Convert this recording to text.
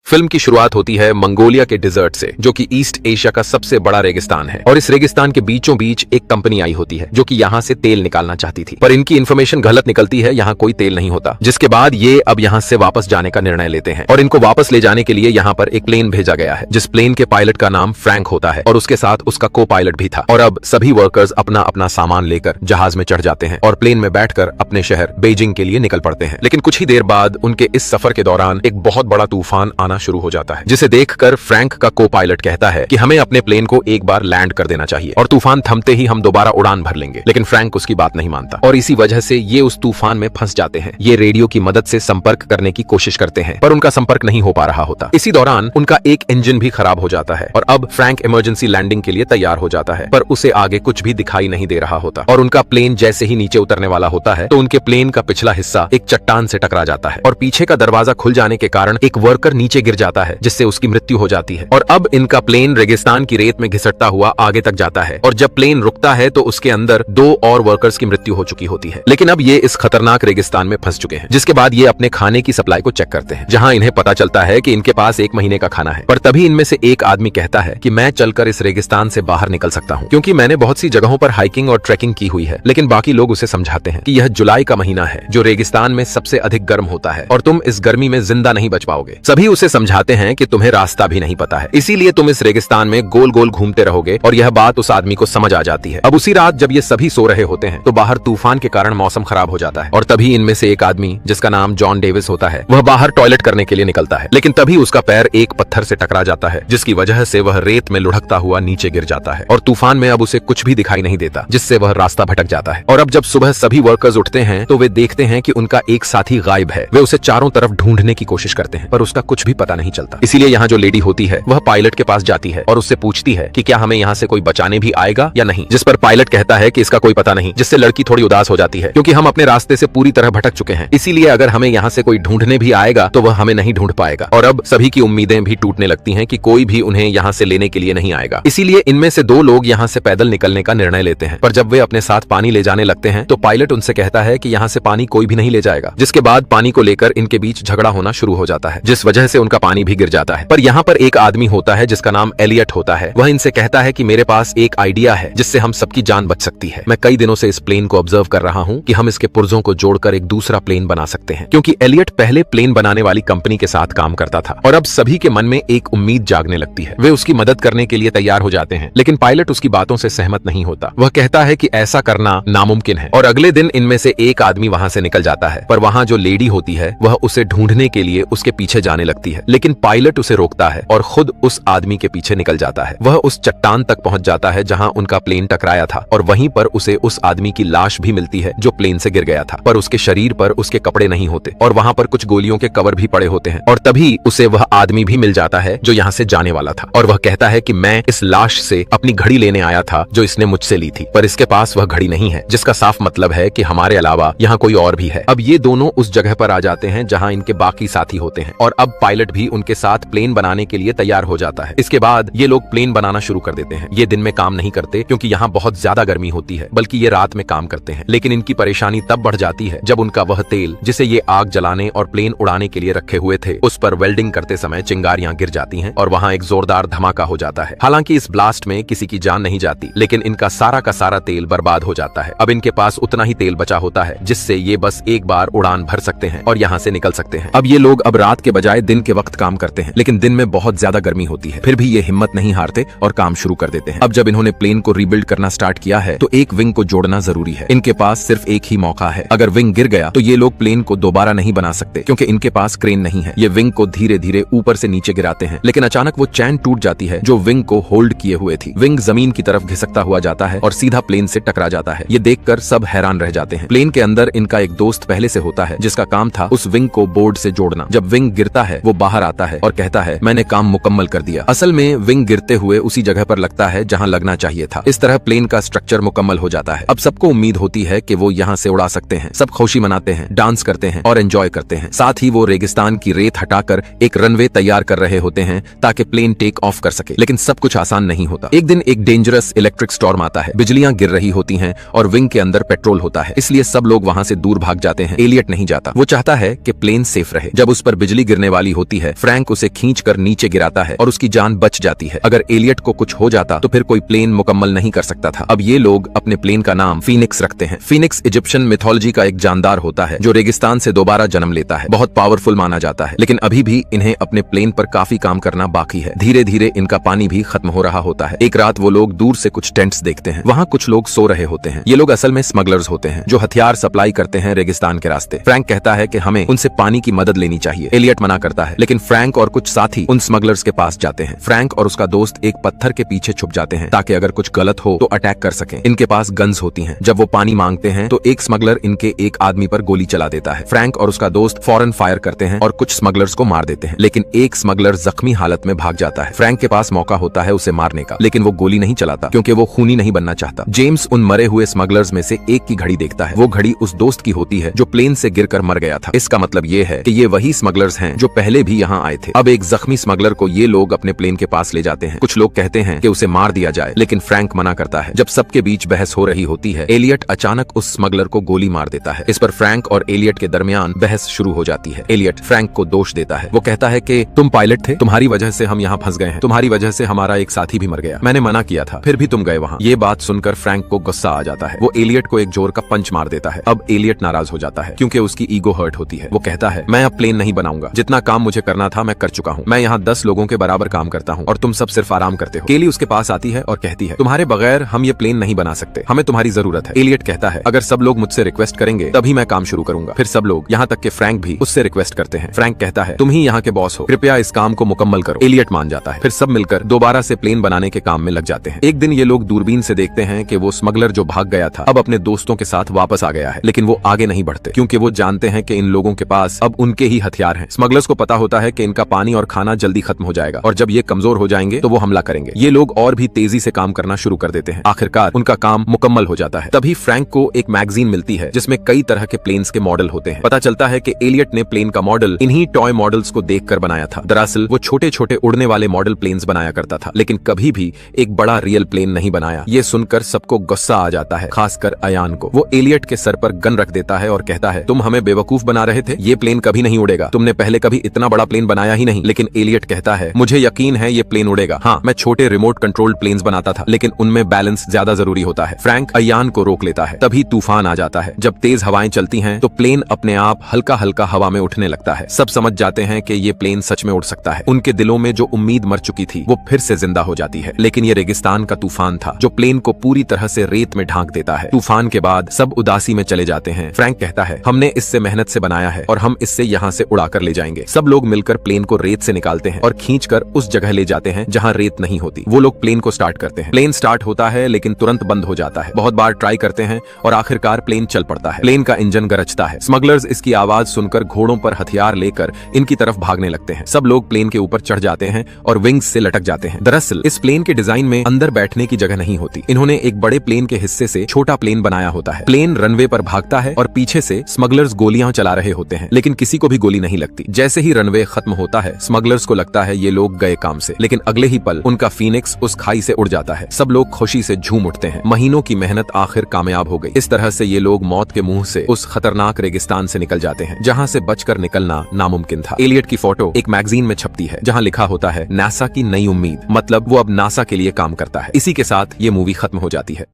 Film की शुरुआत होती है मंगोलिया के डिजर्ट से, जो कि ईस्ट एशिया का सबसे बड़ा रेगिस्तान है। और इस रेगिस्तान के बीचों बीच एक कंपनी आई होती है जो कि यहाँ से तेल निकालना चाहती थी, पर इनकी इन्फॉर्मेशन गलत निकलती है, यहाँ कोई तेल नहीं होता। जिसके बाद ये अब यहाँ से वापस जाने का निर्णय लेते हैं और इनको वापस ले जाने के लिए यहाँ पर एक प्लेन भेजा गया है, जिस प्लेन के पायलट का नाम फ्रैंक होता है और उसके साथ उसका को पायलट भी था। और अब सभी वर्कर्स अपना अपना सामान लेकर जहाज में चढ़ जाते हैं और प्लेन में बैठकर अपने शहर बीजिंग के लिए निकल पड़ते हैं। लेकिन कुछ ही देर बाद उनके इस सफर के दौरान एक बहुत बड़ा तूफान आना शुरू हो जाता है, जिसे देखकर फ्रैंक का को पायलट कहता है कि हमें अपने प्लेन को एक बार लैंड कर देना चाहिए और तूफान थमते ही हम दोबारा उड़ान भर लेंगे। लेकिन फ्रैंक उसकी बात नहीं मानता और इसी वजह से ये उस तूफान में फंस जाते हैं। ये रेडियो की मदद से संपर्क करने की कोशिश करते हैं, पर उनका संपर्क नहीं हो पा रहा होता। इसी दौरान उनका एक इंजन भी खराब हो जाता है और अब फ्रैंक इमरजेंसी लैंडिंग के लिए तैयार हो जाता है, पर उसे आगे कुछ भी दिखाई नहीं दे रहा होता। और उनका प्लेन जैसे ही नीचे उतरने वाला होता है तो उनके प्लेन का पिछला हिस्सा एक चट्टान से टकरा जाता है और पीछे का दरवाजा खुल जाने के कारण एक वर्कर नीचे गिर जाता है, जिससे उसकी मृत्यु हो जाती है। और अब इनका प्लेन रेगिस्तान की रेत में घिसटता हुआ आगे तक जाता है और जब प्लेन रुकता है तो उसके अंदर 2 और वर्कर्स की मृत्यु हो चुकी होती है। लेकिन अब ये इस खतरनाक रेगिस्तान में फंस चुके हैं। जिसके बाद ये अपने खाने की सप्लाई को चेक करते हैं, जहां इन्हें पता चलता है कि इनके पास 1 महीने का खाना है। पर तभी इनमें से एक आदमी कहता है कि मैं चलकर इस रेगिस्तान से बाहर निकल सकता हूं, क्योंकि मैंने बहुत सी जगहों पर हाइकिंग और ट्रैकिंग की हुई है। लेकिन बाकी लोग उसे समझाते हैं कि यह जुलाई का महीना है, जो रेगिस्तान में सबसे अधिक गर्म होता है और तुम इस गर्मी में जिंदा नहीं बच पाओगे। सभी उसे समझाते हैं कि तुम्हें रास्ता भी नहीं पता है, इसीलिए तुम इस रेगिस्तान में गोल गोल घूमते रहोगे। और यह बात उस आदमी को समझ आ जाती है। अब उसी रात जब ये सभी सो रहे होते हैं तो बाहर तूफान के कारण मौसम खराब हो जाता है और तभी इनमें से एक आदमी, जिसका नाम जॉन डेविस होता है, वह बाहर टॉयलेट करने के लिए निकलता है। लेकिन तभी उसका पैर एक पत्थर से टकरा जाता है, जिसकी वजह से वह रेत में लुढ़कता हुआ नीचे गिर जाता है और तूफान में अब उसे कुछ भी दिखाई नहीं देता, जिससे वह रास्ता भटक जाता है। और अब जब सुबह सभी वर्कर्स उठते हैं तो वे देखते हैं कि उनका एक साथी गायब है। वे उसे चारों तरफ ढूंढने की कोशिश करते हैं, पर उसका कुछ भी पता नहीं चलता। इसीलिए यहाँ जो लेडी होती है वह पायलट के पास जाती है और उससे पूछती है कि क्या हमें यहाँ से कोई बचाने भी आएगा या नहीं। जिस पर पायलट कहता है कि इसका कोई पता नहीं, जिससे लड़की थोड़ी उदास हो जाती है, क्योंकि हम अपने रास्ते से पूरी तरह भटक चुके हैं। इसीलिए अगर हमें यहाँ से कोई ढूंढने भी आएगा तो वह हमें नहीं ढूंढ पाएगा। और अब सभी की उम्मीदें भी टूटने लगती हैं कि कोई भी उन्हें यहाँ से लेने के लिए नहीं आएगा। इसीलिए इनमें से 2 लोग यहाँ से पैदल निकलने का निर्णय लेते हैं। पर जब वे अपने साथ पानी ले जाने लगते हैं तो पायलट उनसे कहता है कि यहाँ से पानी कोई भी नहीं ले जाएगा। जिसके बाद पानी को लेकर इनके बीच झगड़ा होना शुरू हो जाता है, जिस वजह से उनका पानी भी गिर जाता है। पर यहाँ पर एक आदमी होता है जिसका नाम एलियट होता है। वह इनसे कहता है कि मेरे पास एक आइडिया है जिससे हम सबकी जान बच सकती है। मैं कई दिनों से इस प्लेन को ऑब्जर्व कर रहा हूँ कि हम इसके पुर्जों को जोड़कर एक दूसरा प्लेन बना सकते हैं, क्योंकि एलियट पहले प्लेन बनाने वाली कंपनी के साथ काम करता था। और अब सभी के मन में एक उम्मीद जागने लगती है। वे उसकी मदद करने के लिए तैयार हो जाते हैं, लेकिन पायलट उसकी बातों से सहमत नहीं होता। वह कहता है कि ऐसा करना नामुमकिन है। और अगले दिन इनमें से एक आदमी वहां से निकल जाता है, पर वहां जो लेडी होती है वह उसे ढूंढने के लिए उसके पीछे जाने लगती है। लेकिन पायलट उसे रोकता है और खुद उस आदमी के पीछे निकल जाता है। वह उस चट्टान तक पहुंच जाता है जहां उनका प्लेन टकराया था और वहीं पर उसे उस आदमी की लाश भी मिलती है जो प्लेन से गिर गया था, पर उसके शरीर पर उसके कपड़े नहीं होते और वहां पर कुछ गोलियों के कवर भी पड़े होते हैं। और तभी उसे वह आदमी भी मिल जाता है जो यहाँ से जाने वाला था और वह कहता है कि मैं इस लाश से अपनी घड़ी लेने आया था जो इसने मुझसे ली थी, पर इसके पास वह घड़ी नहीं है, जिसका साफ मतलब है कि हमारे अलावा यहाँ कोई और भी है। अब ये दोनों उस जगह पर आ जाते हैं जहाँ इनके बाकी साथी होते हैं और अब पायलट भी उनके साथ प्लेन बनाने के लिए तैयार हो जाता है। इसके बाद ये लोग प्लेन बनाना शुरू कर देते हैं। ये दिन में काम नहीं करते क्योंकि यहाँ बहुत ज्यादा गर्मी होती है, बल्कि ये रात में काम करते हैं। लेकिन इनकी परेशानी तब बढ़ जाती है जब उनका वह तेल जिसे ये आग जलाने और प्लेन उड़ाने के लिए रखे हुए थे, उस पर वेल्डिंग करते समय चिंगारियां गिर जाती हैं और वहां एक जोरदार धमाका हो जाता है। हालांकि इस ब्लास्ट में किसी की जान नहीं जाती, लेकिन इनका सारा का सारा तेल बर्बाद हो जाता है। अब इनके पास उतना ही तेल बचा होता है जिससे ये बस एक बार उड़ान भर सकते हैं और यहाँ से निकल सकते हैं। अब ये लोग अब रात के बजाय दिन के वक्त काम करते हैं, लेकिन दिन में बहुत ज्यादा गर्मी होती है। फिर भी ये हिम्मत नहीं हारते और काम शुरू कर देते हैं। अब जब इन्होंने प्लेन को रीबिल्ड करना स्टार्ट किया है तो एक विंग को जोड़ना जरूरी है। इनके पास सिर्फ एक ही मौका है। अगर विंग गिर गया तो ये लोग प्लेन को दोबारा नहीं बना सकते, क्योंकि इनके पास क्रेन नहीं है। ये विंग को धीरे धीरे ऊपर से नीचे गिराते हैं, लेकिन अचानक वो चैन टूट जाती है जो विंग को होल्ड किए हुए थी। विंग जमीन की तरफ घिसकता हुआ जाता है और सीधा प्लेन से टकरा जाता है। ये देखकर सब हैरान रह जाते हैं। प्लेन के अंदर इनका एक दोस्त पहले से होता है जिसका काम था उस विंग को बोर्ड से जोड़ना। जब विंग गिरता है वो बाहर आता है और कहता है मैंने काम मुकम्मल कर दिया। असल में विंग गिरते हुए उसी जगह पर लगता है जहां लगना चाहिए था। इस तरह प्लेन का स्ट्रक्चर मुकम्मल हो जाता है। अब सबको उम्मीद होती है कि वो यहाँ से उड़ा सकते हैं। सब खुशी मनाते हैं, डांस करते हैं और एंजॉय करते हैं। साथ ही वो रेगिस्तान की रेत हटाकर एक रनवे तैयार कर रहे होते हैं ताकि प्लेन टेक ऑफ कर सके। लेकिन सब कुछ आसान नहीं होता। एक दिन एक डेंजरस इलेक्ट्रिक स्टॉर्म आता है। बिजलियां गिर रही होती हैं और विंग के अंदर पेट्रोल होता है, इसलिए सब लोग वहां से दूर भाग जाते हैं। एलियट नहीं जाता। वो चाहता है कि प्लेन सेफ रहे। जब उस पर बिजली गिरने वाली होती है, फ्रैंक उसे खींचकर नीचे गिराता है और उसकी जान बच जाती है। अगर एलियट को कुछ हो जाता तो फिर कोई प्लेन मुकम्मल नहीं कर सकता था। अब ये लोग अपने प्लेन का नाम फीनिक्स रखते हैं। फीनिक्स इजिप्शियन मिथोलॉजी का एक जानदार होता है जो रेगिस्तान से दोबारा जन्म लेता है। बहुत पावरफुल माना जाता है, लेकिन अभी भी इन्हें अपने प्लेन पर काफी काम करना बाकी है। धीरे धीरे इनका पानी भी खत्म हो रहा होता है। एक रात वो लोग दूर से कुछ टेंट्स देखते हैं। वहाँ कुछ लोग सो रहे होते हैं। ये लोग असल में स्मगलर्स होते हैं जो हथियार सप्लाई करते हैं रेगिस्तान के रास्ते। फ्रैंक कहता है कि हमें उनसे पानी की मदद लेनी चाहिए। एलियट मना करता है, लेकिन फ्रैंक और कुछ साथी उन स्मगलर्स के पास जाते हैं। फ्रैंक और उसका दोस्त एक पत्थर के पीछे छुप जाते हैं ताकि अगर कुछ गलत हो तो अटैक कर सकें। इनके पास गन्स होती हैं। जब वो पानी मांगते हैं तो एक स्मगलर इनके एक आदमी पर गोली चला देता है। फ्रैंक और उसका दोस्त फौरन फायर करते हैं और कुछ स्मगलर्स को मार देते हैं, लेकिन एक स्मगलर जख्मी हालत में भाग जाता है। फ्रैंक के पास मौका होता है उसे मारने का, लेकिन वो गोली नहीं चलाता क्योंकि वो खूनी नहीं बनना चाहता। जेम्स उन मरे हुए स्मगलर्स में से एक की घड़ी देखता है। वो घड़ी उस दोस्त की होती है जो प्लेन से गिरकर मर गया था। इसका मतलब ये है कि ये वही स्मगलर्स हैं जो पहले भी यहाँ आए थे। अब एक जख्मी स्मगलर को ये लोग अपने प्लेन के पास ले जाते हैं। कुछ लोग कहते हैं कि उसे मार दिया जाए, लेकिन फ्रैंक मना करता है। जब सबके बीच बहस हो रही होती है, एलियट अचानक उस स्मगलर को गोली मार देता है। इस पर फ्रैंक और एलियट के दरमियान बहस शुरू हो जाती है। एलियट फ्रैंक को दोष देता है। वो कहता है कि तुम पायलट थे, तुम्हारी वजह से हम यहाँ फंस गए हैं, तुम्हारी वजह से हमारा एक साथी भी मर गया, मैंने मना किया था, फिर भी तुम गए वहाँ। ये बात सुनकर फ्रैंक को गुस्सा आ जाता है। वो एलियट को एक जोर का पंच मार देता है। अब एलियट नाराज हो जाता है क्योंकि उसकी ईगो हर्ट होती है। वो कहता है, मैं अब प्लेन नहीं बनाऊंगा, जितना काम मुझे करना था मैं कर चुका हूँ। मैं यहाँ 10 लोगों के बराबर काम करता हूँ और तुम सब सिर्फ आराम करते हो। केली उसके पास आती है और कहती है, तुम्हारे बगैर हम ये प्लेन नहीं बना सकते, हमें तुम्हारी जरूरत है। एलियट कहता है, अगर सब लोग मुझसे रिक्वेस्ट करेंगे तभी मैं काम शुरू करूंगा। फिर सब लोग, यहाँ तक कि फ्रैंक भी उससे रिक्वेस्ट करते हैं। फ्रैंक कहता है, तुम ही यहाँ के बॉस हो, कृपया इस काम को मुकम्मल करो। एलियट मान जाता है। फिर सब मिलकर दोबारा से प्लेन बनाने के काम में लग जाते हैं। एक दिन ये लोग दूरबीन से देखते हैं कि वो स्मगलर जो भाग गया था अब अपने दोस्तों के साथ वापस आ गया है, लेकिन वो आगे नहीं बढ़ते क्योंकि वो जानते हैं कि इन लोगों के पास अब उनके ही हथियार हैं। स्मगलर्स को पता होता है कि इनका पानी और खाना जल्दी खत्म हो जाएगा और जब ये कमजोर हो जाएंगे तो वो हमला करेंगे। ये लोग और भी तेजी से काम करना शुरू कर देते हैं। आखिरकार उनका काम मुकम्मल हो जाता है। तभी फ्रैंक को एक मैगजीन मिलती है जिसमें कई तरह के प्लेन्स के मॉडल होते हैं। पता चलता है कि एलियट ने प्लेन का मॉडल इन्हीं टॉय मॉडल्स को देखकर बनाया था। दरअसल वो छोटे छोटे उड़ने वाले मॉडल प्लेन्स बनाया करता था, लेकिन कभी भी एक बड़ा रियल प्लेन नहीं बनाया। ये सुनकर सबको गुस्सा आ जाता है, खासकर अयान को। वो एलियट के सर पर गन रख देता है और कहता है, तुम हमें बेवकूफ बना रहे थे, ये प्लेन कभी नहीं उड़ेगा, तुमने पहले कभी इतना बड़ा प्लेन बनाया ही नहीं। लेकिन एलियट कहता है, मुझे यकीन है ये प्लेन उड़ेगा। हाँ, मैं छोटे रिमोट कंट्रोल्ड प्लेन्स बनाता था, लेकिन उनमें बैलेंस ज्यादा जरूरी होता है। फ्रैंक अयान को रोक लेता है। तभी तूफान आ जाता है। जब तेज हवाएं चलती हैं तो प्लेन अपने आप हल्का हल्का हवा में उठने लगता है। सब समझ जाते हैं कि ये प्लेन सच में उड़ सकता है। उनके दिलों में जो उम्मीद मर चुकी थी वो फिर से जिंदा हो जाती है। लेकिन ये रेगिस्तान का तूफान था जो प्लेन को पूरी तरह से रेत में ढांक देता है। तूफान के बाद सब उदासी में चले जाते हैं। फ्रैंक कहता है, हमने इससे मेहनत से बनाया है और हम इससे यहाँ से उड़ाकर ले जाएंगे। सब लोग मिलकर प्लेन को रेत से निकालते हैं और खींचकर उस जगह ले जाते हैं जहाँ रेत नहीं होती। वो लोग प्लेन को स्टार्ट करते हैं। प्लेन स्टार्ट होता है लेकिन तुरंत बंद हो जाता है। बहुत बार ट्राई करते हैं और आखिरकार प्लेन चल पड़ता है। प्लेन का इंजन गरजता है। स्मगलर्स इसकी आवाज सुनकर घोड़ों पर हथियार लेकर इनकी तरफ भागने लगते हैं। सब लोग प्लेन के ऊपर चढ़ जाते हैं और विंग्स से लटक जाते हैं। दरअसल इस प्लेन के डिजाइन में अंदर बैठने की जगह नहीं होती। इन्होंने एक बड़े प्लेन के हिस्से से छोटा प्लेन बनाया होता है। प्लेन रनवे पर भागता है और पीछे से स्मगलर्स गोलियां चला रहे होते हैं, लेकिन किसी को भी गोली नहीं लगती। जैसे ही रनवे खत्म होता है स्मगलर्स को लगता है ये लोग गए काम से, लेकिन अगले ही पल उनका फीनिक्स उस खाई से उड़ जाता है। सब लोग खुशी से झूम उठते हैं। महीनों की मेहनत आखिर कामयाब हो गई। इस तरह से ये लोग मौत के मुंह से उस खतरनाक रेगिस्तान से निकल जाते हैं जहां से बचकर निकलना नामुमकिन था। एलियट की फोटो एक मैगजीन में छपती है जहां लिखा होता है, नासा की नई उम्मीद, मतलब वो अब नासा के लिए काम करता है। इसी के साथ ये मूवी खत्म हो जाती है।